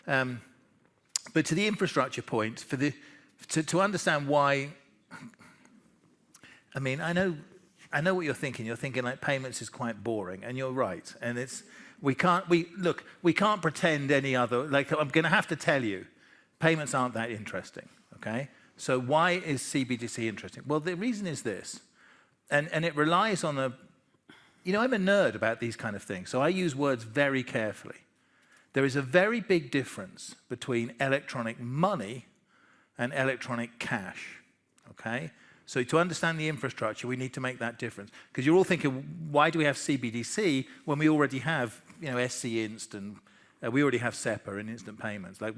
But to the infrastructure point, to understand why, I mean, I know what you're thinking. You're thinking like payments is quite boring, and you're right. And we can't pretend any other, like I'm going to have to tell you, payments aren't that interesting, okay? So why is CBDC interesting? Well, the reason is this, and it relies on I'm a nerd about these kind of things, so I use words very carefully. There is a very big difference between electronic money and electronic cash, okay? So to understand the infrastructure, we need to make that difference. Because you're all thinking, why do we have CBDC when we already have, SC Inst and we already have SEPA and instant payments? Like,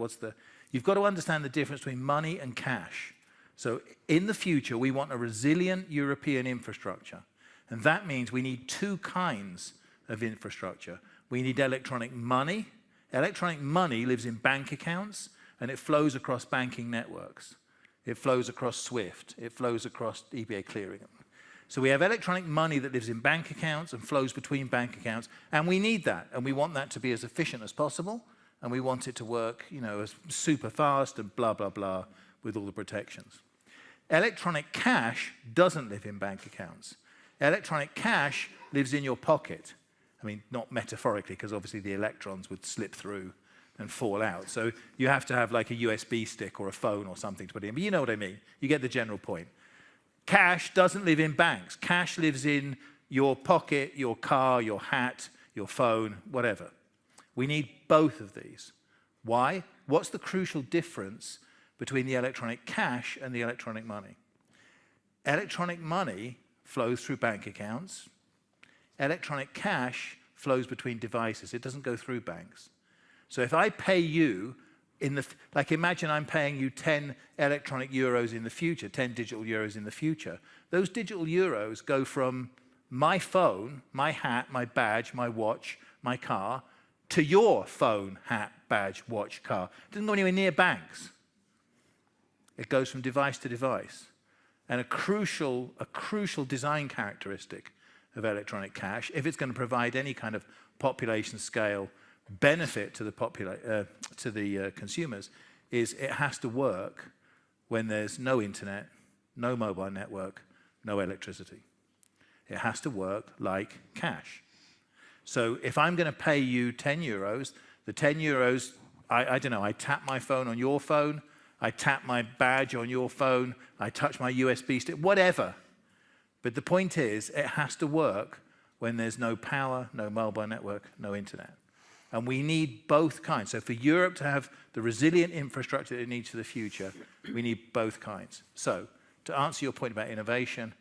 you've got to understand the difference between money and cash. So in the future, we want a resilient European infrastructure. And that means we need two kinds of infrastructure. We need electronic money. Electronic money lives in bank accounts, and it flows across banking networks. It flows across SWIFT. It flows across EBA clearing. So we have electronic money that lives in bank accounts and flows between bank accounts, and we need that, and we want that to be as efficient as possible, and we want it to work, as super fast and blah, blah, blah, with all the protections. Electronic cash doesn't live in bank accounts. Electronic cash lives in your pocket. I mean, not metaphorically, because obviously the electrons would slip through and fall out. So you have to have like a USB stick or a phone or something to put it in. But you know what I mean. You get the general point. Cash doesn't live in banks. Cash lives in your pocket, your car, your hat, your phone, whatever. We need both of these. Why? What's the crucial difference between the electronic cash and the electronic money? Electronic money flows through bank accounts. Electronic cash flows between devices. It doesn't go through banks. So if I pay you, imagine I'm paying you 10 electronic euros in the future, 10 digital euros in the future. Those digital euros go from my phone, my hat, my badge, my watch, my car, to your phone, hat, badge, watch, car. It doesn't go anywhere near banks. It goes from device to device. And a crucial design characteristic of electronic cash, if it's going to provide any kind of population scale benefit to the consumers, is it has to work when there's no internet, no mobile network, no electricity. It has to work like cash. So if I'm going to pay you 10 euros, the 10 euros, I don't know, I tap my phone on your phone, I tap my badge on your phone, I touch my USB stick, whatever. But the point is, it has to work when there's no power, no mobile network, no internet. And we need both kinds. So for Europe to have the resilient infrastructure that it needs for the future, we need both kinds. So to answer your point about innovation,